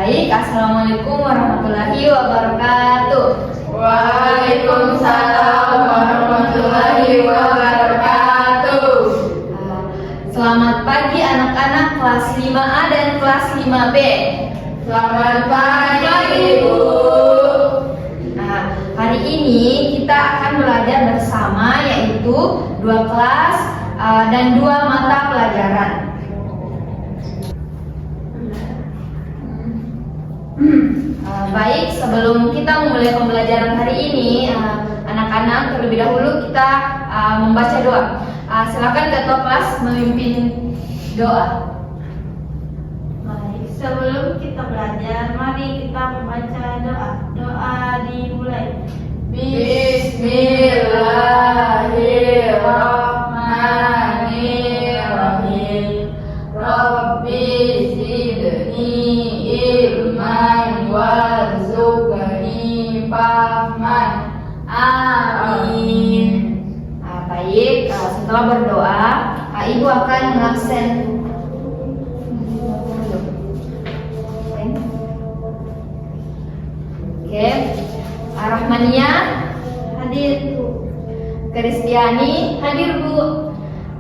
Baik, Assalamualaikum warahmatullahi wabarakatuh. Waalaikumsalam warahmatullahi wabarakatuh. Selamat pagi anak-anak kelas 5A dan kelas 5B. Selamat pagi, Ibu. Hari ini kita akan belajar bersama, yaitu 2 kelas dan 2 mata pelajaran. Baik, sebelum kita memulai pembelajaran hari ini, anak-anak terlebih dahulu kita membaca doa. Silakan ketua kelas memimpin doa. Baik, sebelum kita belajar, mari kita membaca doa. Doa dimulai. Bismillahirrahmanirrahim. Rabbi zidni ilman warzuqni fahman. Amin. Baik, setelah berdoa, Ibu akan mengabsen. Oke, Rahmania hadir Bu. Kristiani hadir Bu.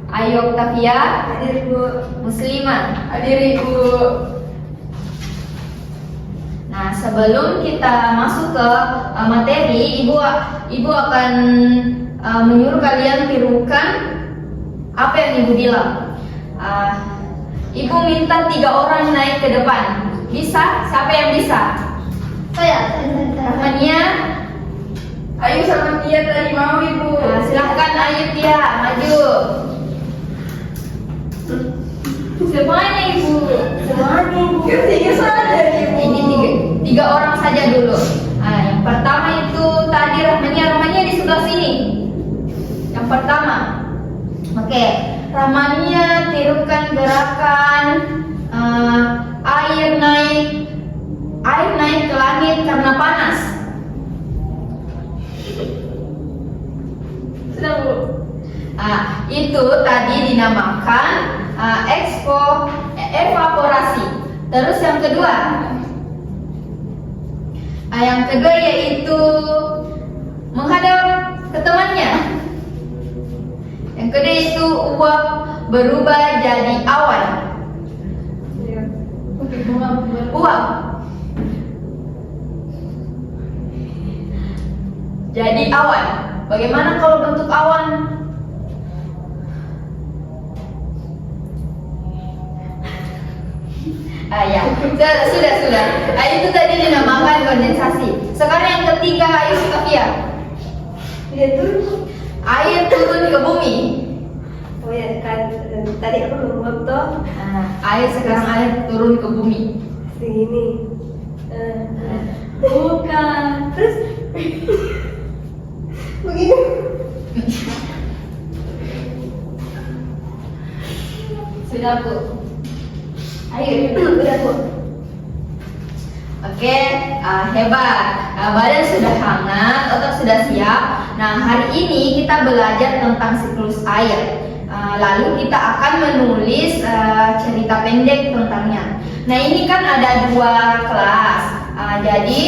Ayo Octavia hadir Bu. Muslimah Hadir, Ibu. Nah, sebelum kita masuk ke materi, Ibu akan menyuruh kalian tirukan apa yang Ibu bilang. Ibu minta 3 orang naik ke depan. Bisa? Siapa yang bisa? Saya. Rahmania, Ayo sama Tia tadi mau, Ibu. silahkan Ayu Tia maju. Semuanya Ibu. Semuanya Ibu. Ketiga saja, Ibu. Ini 3 orang saja dulu. Yang pertama itu tadi Rahmania di sebelah sini. Yang pertama, oke, Rahmania tirukan gerakan air naik ke langit karena panas. Sudah, Bu. Itu tadi dinamakan evaporasi. Terus yang kedua, yaitu menghadap ke temannya. Yang kedua itu uap berubah jadi awan. Uap jadi awan. Bagaimana kalau bentuk awan? Ya, sudah. Itu tadi dinamakan kondensasi. Sekarang yang ketiga, ayo Octavia. Air turun ke bumi. Oh ya, kan tadi aku ngomong toh Sekarang air turun ke bumi. segini. Bukan. Terus begini. Sudah Bu. Ayo, Udah, Bu. Oke, hebat. Badan sudah hangat, otak sudah siap. Nah, hari ini kita belajar tentang siklus air. Lalu kita akan menulis cerita pendek tentangnya. Nah, ini kan ada 2 kelas. Jadi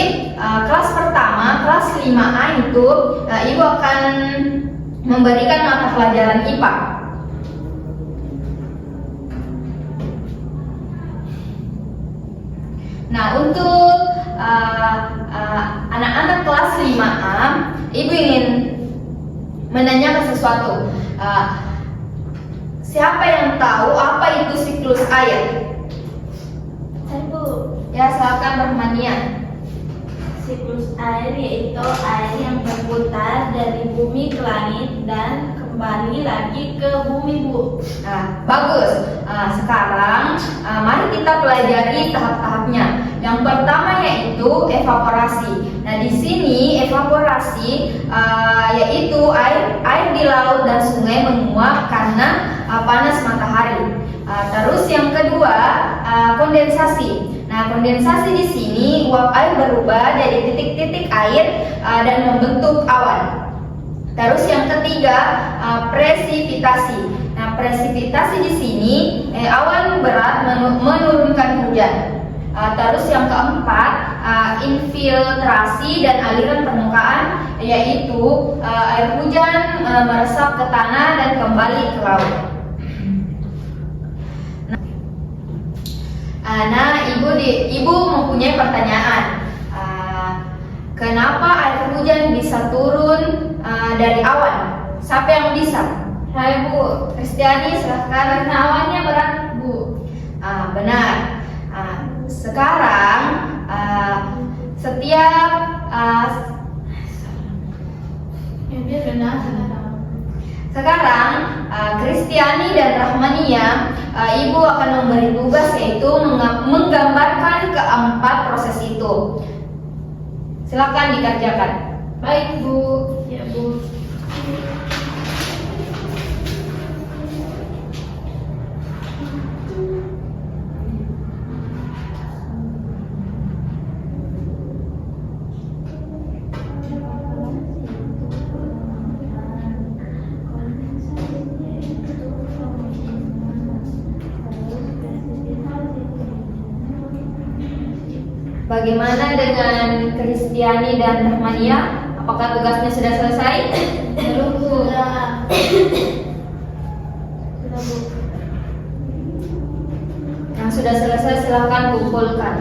kelas pertama, kelas 5A itu Ibu akan memberikan mata pelajaran IPA. Nah, untuk anak-anak kelas 5A, Ibu ingin menanyakan sesuatu. Siapa yang tahu apa itu siklus air? Saya, Bu. Ya, silakan Rahmania. Siklus air yaitu air yang berputar dari bumi ke langit dan kembali lagi ke bumi, Bu. Nah, bagus. Sekarang mari kita pelajari tahap-tahapnya. Yang pertama yaitu evaporasi. Nah, di sini evaporasi yaitu air di laut dan sungai menguap karena panas matahari. Terus yang kedua kondensasi. Nah, kondensasi di sini uap air berubah jadi titik-titik air dan membentuk awan. Terus yang ketiga presipitasi. Nah, presipitasi di sini awan berat menurunkan hujan. Terus yang keempat, infiltrasi dan aliran permukaan, yaitu air hujan meresap ke tanah dan kembali ke laut. Nah, ibu mempunyai pertanyaan. Kenapa air hujan bisa turun dari awan? Siapa yang bisa? Saya Bu. Kristiani, silahkan. Karena awannya berat Bu. Benar. Sekarang setiap Dia benar sekarang. sekarang Kristiani dan Rahmania, ibu akan memberi tugas yaitu menggambarkan keempat proses itu. Silakan dikerjakan. Baik Bu. Ya Bu. Bagaimana dengan Kristiani dan Rahmania? Apakah tugasnya sudah selesai? Belum Bu. Sudah Bu. Yang sudah selesai silakan kumpulkan.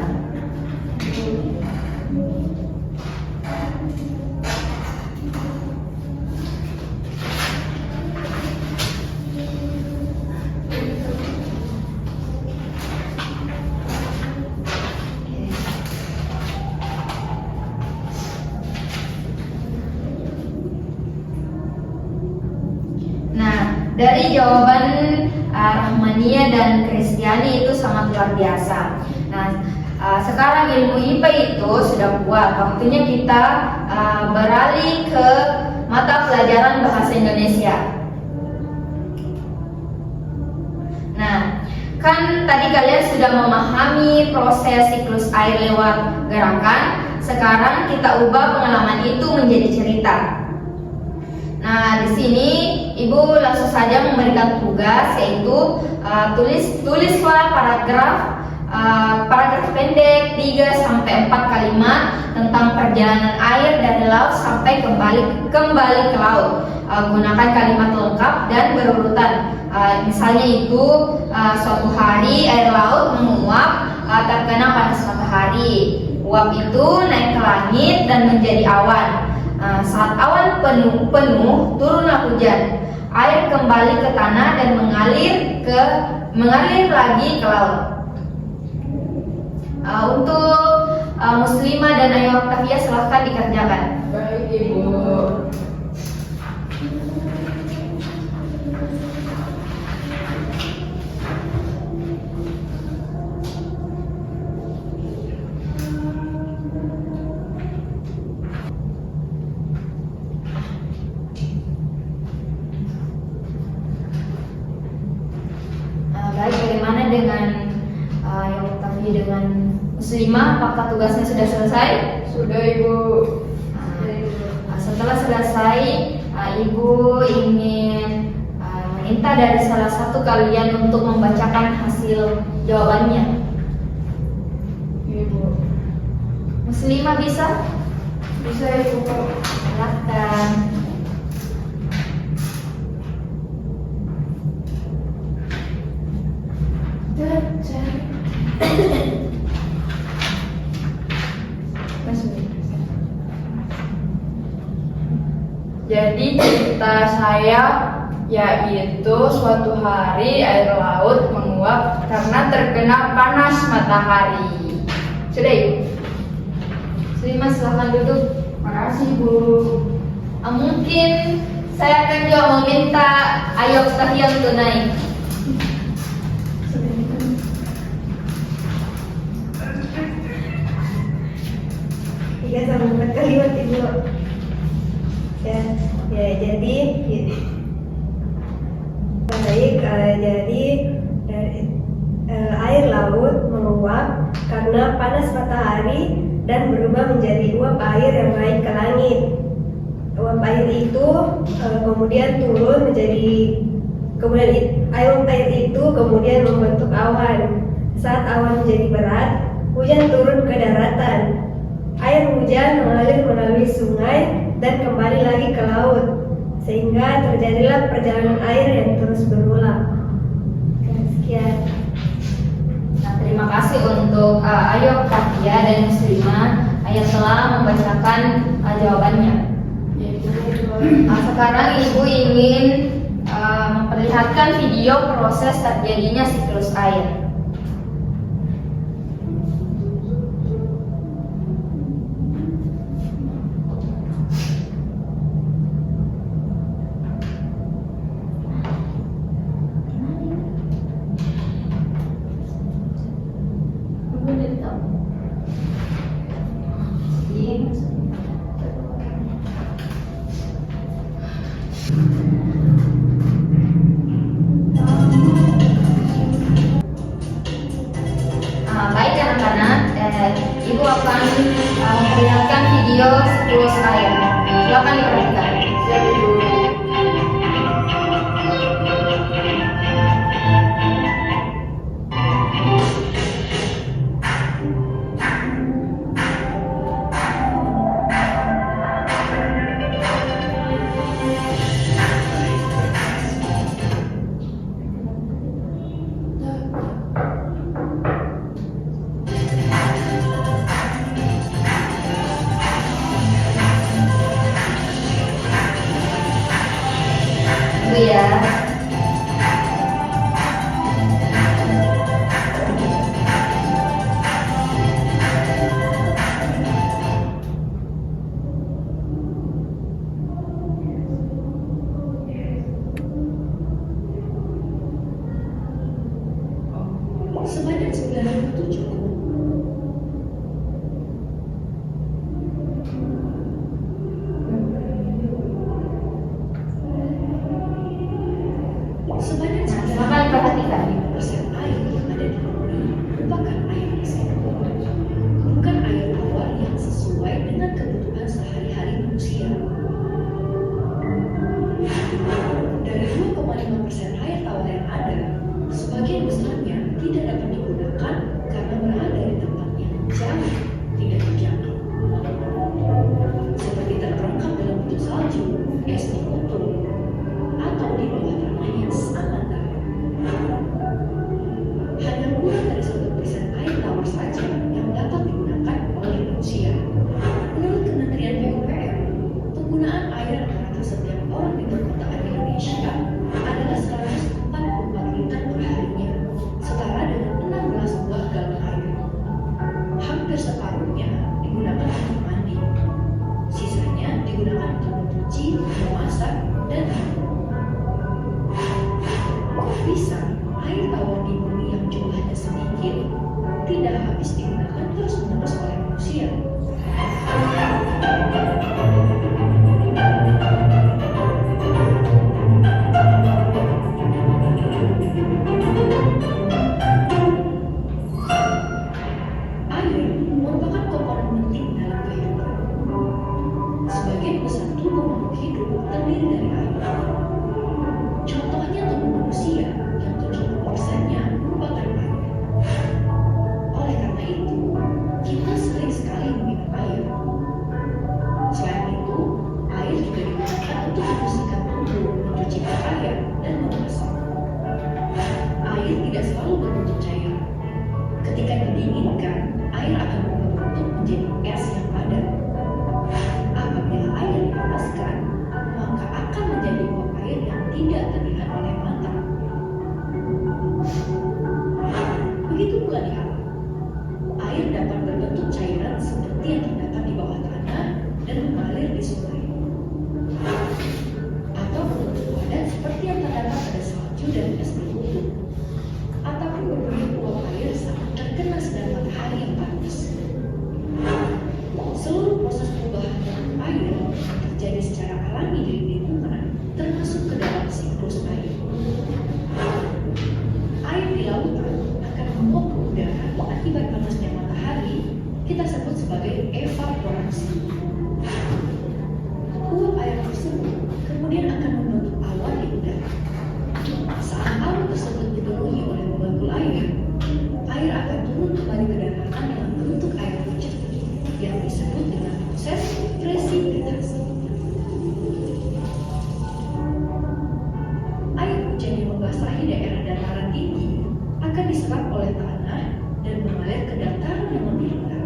Dari jawaban Rahmania dan Kristiani itu sangat luar biasa. Nah, sekarang ilmu IPA itu sudah kuat. Waktunya kita beralih ke mata pelajaran bahasa Indonesia. Nah, kan tadi kalian sudah memahami proses siklus air lewat gerakan. Sekarang kita ubah pengalaman itu menjadi cerita. Nah, di sini Ibu langsung saja memberikan tugas yaitu tulislah paragraf pendek 3 sampai 4 kalimat tentang perjalanan air dari laut sampai kembali ke laut. Gunakan kalimat lengkap dan berurutan. Misalnya itu suatu hari air laut menguap terkena panas matahari. Uap itu naik ke langit dan menjadi awan. Saat awan penuh, turunlah hujan. Air kembali ke tanah dan mengalir lagi ke laut. Untuk Muslimah dan Ayu Oktavia silahkan dikerjakan. Baik Ibu. Baik, bagaimana dengan Ayu Oktavia dengan Muslimah? Apakah tugasnya sudah selesai? Sudah Ibu. Setelah selesai, Ibu ingin minta dari salah satu kalian untuk membacakan hasil jawabannya. Ibu. Muslimah bisa? Bisa Ibu. Silakan. Jadi cerita saya yaitu suatu hari air laut menguap karena terkena panas matahari. Sudah Ibu? Muslimah silahkan duduk. Makasih Bu. Mungkin saya akan juga meminta Ayu Oktavia untuk naik. Tiga sampai 4 kalimat Ibu. Ya, jadi baik, jadi air laut menguap karena panas matahari dan berubah menjadi uap air yang naik ke langit. Uap air itu kemudian turun uap air itu kemudian membentuk awan. Saat awan menjadi berat, hujan turun ke daratan. Air hujan mengalir melalui sungai dan kembali lagi ke laut, sehingga terjadilah perjalanan air yang terus berulang. Sekian. Nah, terima kasih untuk Ayo Fathia dan Muslimah yang telah membacakan jawabannya. Sekarang Ibu ingin memperlihatkan video proses terjadinya siklus air. Baik anak-anak, Ibu akan memperlihatkan video siklus air. Silakan diperhatikan. Siap, Ibu. Ibu ya. Sebanyak 9 itu cukup. Sebanyak Silakan diperhatikan. 9% air yang ada di bumi merupakan air reservoir, bukan air tawar yang sesuai dengan kebutuhan sehari-hari manusia. Dari 2,5% air tawar yang ada, sebagian besarnya tidak dapat digunakan karena berada dari tempat yang jauh tidak terjangkau, seperti terperangkap dalam bentuk salju, es di kutub, atau di bawah tanah yang sangat dalam. Hanya kurang dari 1% air tawar saja yang dapat digunakan oleh manusia. Menurut Kementerian PUPR, penggunaan air rata-rata setiap orang di perkotaan Indonesia adalah 144 liter per harinya, setara dengan 16 buah galon air. Hampir separuhnya digunakan untuk mandi, sisanya digunakan untuk mencuci, memasak, dan minum. Kok bisa air tawar di bumi yang jumlahnya sedikit tidak habis digunakan terus-menerus oleh manusia? Air merupakan komponen penting dalam kehidupan. Sebagian besar tubuh makhluk hidup terdiri dari air. Contohnya tubuh manusia yang 70%-nya merupakan air. Oleh karena itu, kita sering sekali meminum air. Selain itu, air juga digunakan untuk membersihkan tubuh, mencuci pakaian, dan memasak. Air tidak selalu berbentuk cair. Ketika didinginkan, air akan berbentuk menjadi es yang padat. Apabila air dipanaskan, maka akan menjadi uap air yang tidak terlihat oleh mata. Begitu pula di alam. Air dapat berbentuk cairan seperti yang terdapat di bawah tanah dan mengalir di sungai, atau berbentuk padat seperti yang terdapat pada salju dan es di kutub, ataupun berbentuk uap air saat terkena sinar matahari yang panas. Seluruh proses perubahan bentuk air terjadi secara alami di lingkungan, termasuk ke dalam siklus air. Air di lautan akan menguap ke udara akibat panasnya matahari, kita sebut sebagai evaporasi. Uap air tersebut kemudian akan membentuk awan di udara. Saat awan tersebut dipenuhi oleh molekul air, air akan turun kembali ke daratan dengan diserap oleh tanah dan mengalir ke dataran yang lebih rendah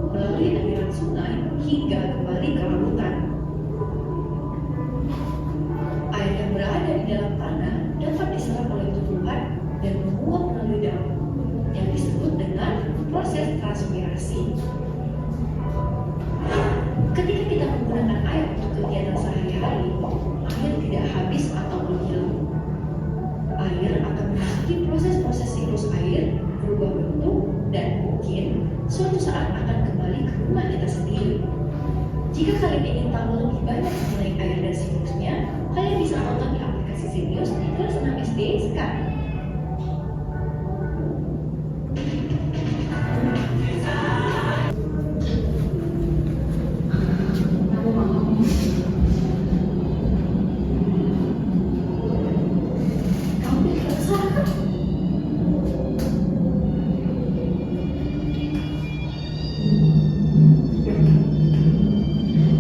melalui aliran sungai hingga kembali ke lautan. Air yang berada di dalam tanah dapat diserap oleh tumbuhan dan menguap melalui daun, yang disebut dengan proses transpirasi. Ketika kita menggunakan air untuk kegiatan sehari-hari, air tidak habis atau menghilang. Air akan memasuki proses-proses siklus air, berubah bentuk, dan mungkin suatu saat akan kembali ke rumah kita sendiri. Jika kalian ingin tahu lebih banyak mengenai air dan siklusnya, kalian bisa nonton di aplikasi Zenius di kelas 6 SD sekarang.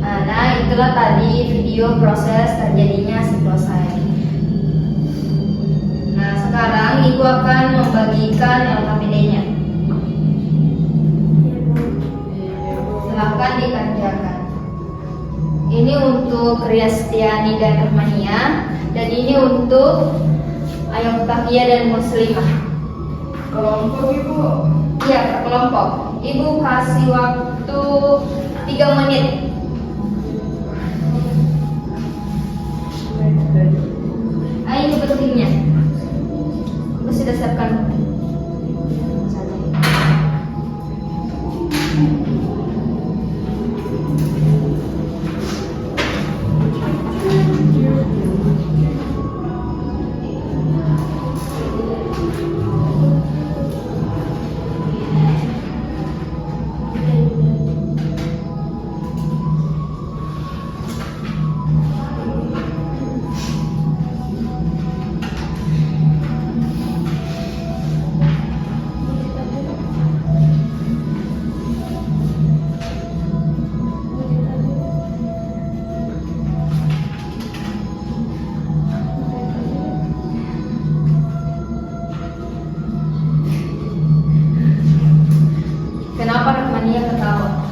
Nah, itulah tadi video proses terjadinya siklus air. Nah, sekarang Ibu akan membagikan LKPD-nya. Silahkan dikerjakan. Ini untuk Kristiani dan Rahmania, dan ini untuk Ayobtakia dan Muslimah. Kelompok Ibu. Iya, per kelompok. Ibu kasih waktu 3 menit. Ayo pentingnya. Ibu sudah siapkan. Kenapa Rahmania ketawa?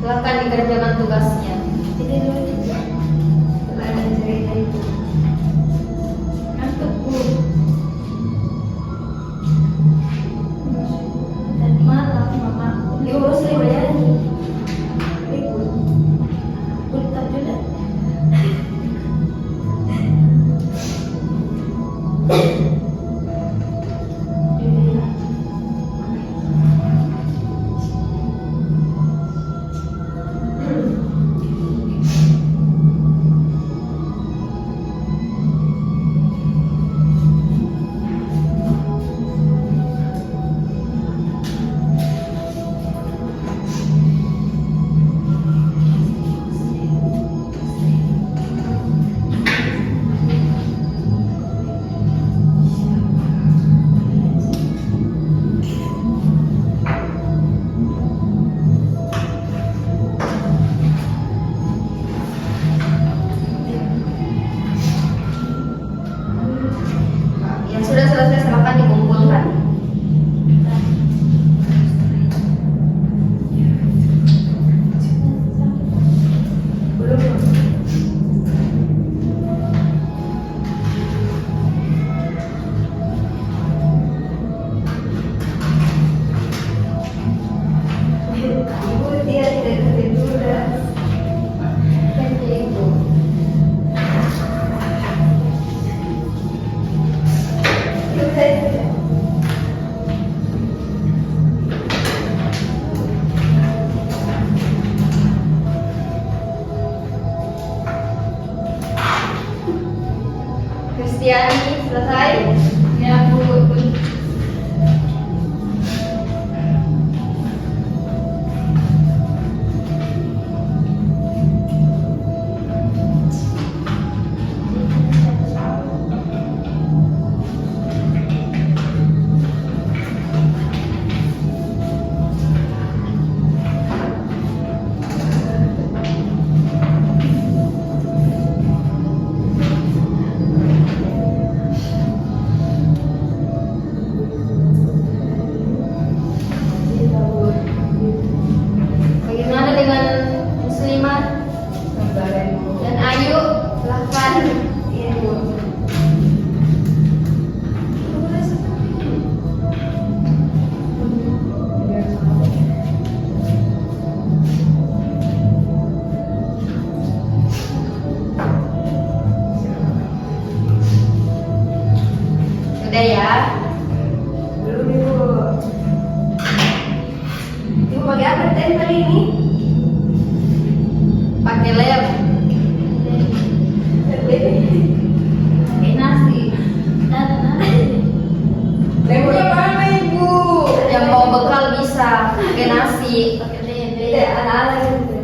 Silahkan dikerjakan tugasnya. Ini dulu setelah ada cerita itu. Ngantuk Bu. Tadi malam mama Diurus lima ya. Ribut. Ultar juga. Yang sudah selesai silahkan dikumpulkan. Belum. Ibu dia tidak ketiduran. Thank you, Ibu. Kristiani selesai? Ya, Bu. pakai nasi. pakai tempe. Tidak ala-ala gitu.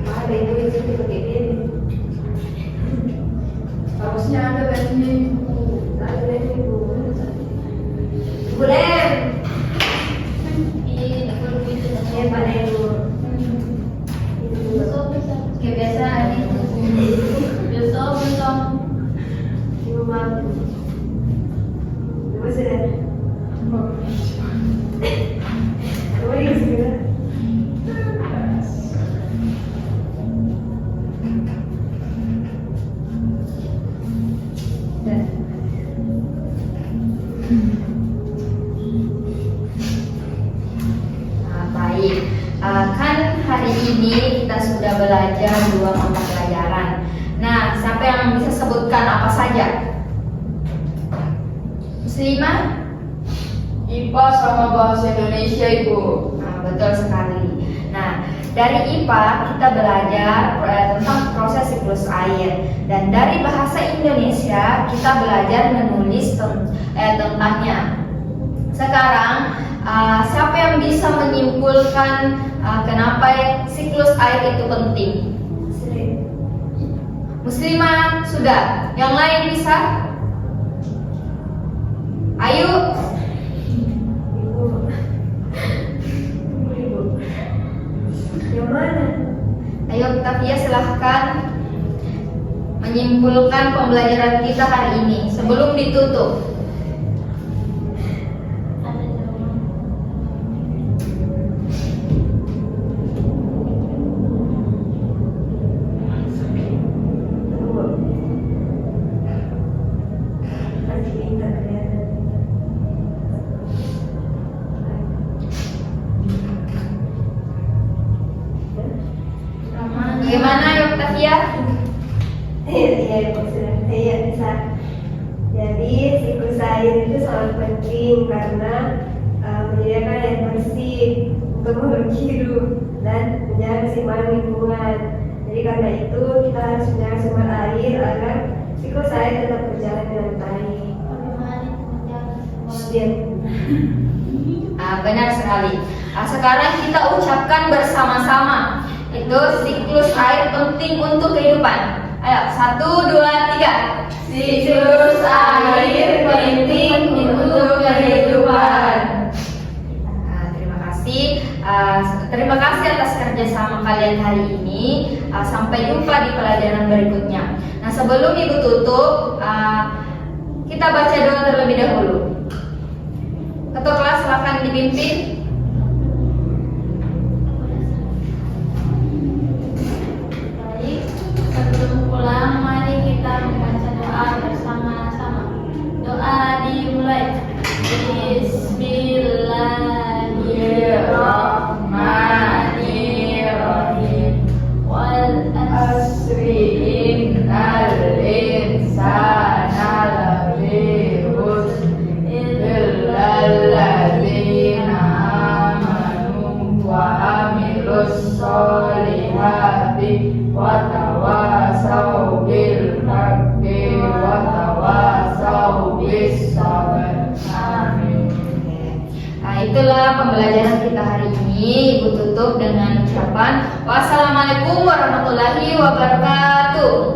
Ada ibu itu pakai ini. Harusnya ada tadi. Ada ibu. Boleh. Ini perlu itu. Ya pada ibu. Kebiasaan itu. Besok. Ibu maaf. Ibu sudah. Ibu ini sudah. Nah, baik. Kan hari ini kita sudah belajar 2 mata pelajaran. Nah, siapa yang bisa sebutkan apa saja? Muslimah? IPA sama bahasa Indonesia, Ibu. Nah, betul sekali. Nah, dari IPA kita belajar tentang proses siklus air, dan dari bahasa Indonesia kita belajar menulis tentangnya. Sekarang siapa yang bisa menyimpulkan kenapa siklus air itu penting? Muslimah sudah, yang lain bisa? Ayo. Ibu. Yang mana? Ayo Octavia, silahkan menyimpulkan pembelajaran kita hari ini sebelum ditutup. Ada jawaban. Tunggu. Masih minta kelihatan. Bagaimana ya Octavia? Iya, Ibu sudah. Iya, bisa. Jadi siklus air itu sangat penting karena menyediakan air bersih untuk makhluk hidup dan menjaga keseimbangan lingkungan. Jadi karena itu kita harus menjaga sumber air agar siklus air tetap berjalan dengan baik. Bagaimana itu menjaga semua? Diam. Benar sekali. Sekarang kita ucapkan bersama-sama. Itu siklus air penting untuk kehidupan. Ayo, 1, 2, 3. Siklus air penting untuk kehidupan. Terima kasih. Terima kasih atas kerjasama kalian hari ini. Sampai jumpa di pelajaran berikutnya. Nah, sebelum Ibu tutup, kita baca doa terlebih dahulu. Ketua kelas silakan dipimpin. Baik, sebelum pulang mari kita membaca doa bersama-sama. Doa dimulai. Bismillahirrahmanirrahim. Wal Asri innal insana lafi khusr illa alladzina amanu wa amilus solihati wa tawasaw bil haqqi wa tawasaw bis sabr. Amin. Itulah pembelajaran kita hari ini. Ibu tutup dengan ucapan wassalamualaikum warahmatullahi wabarakatuh.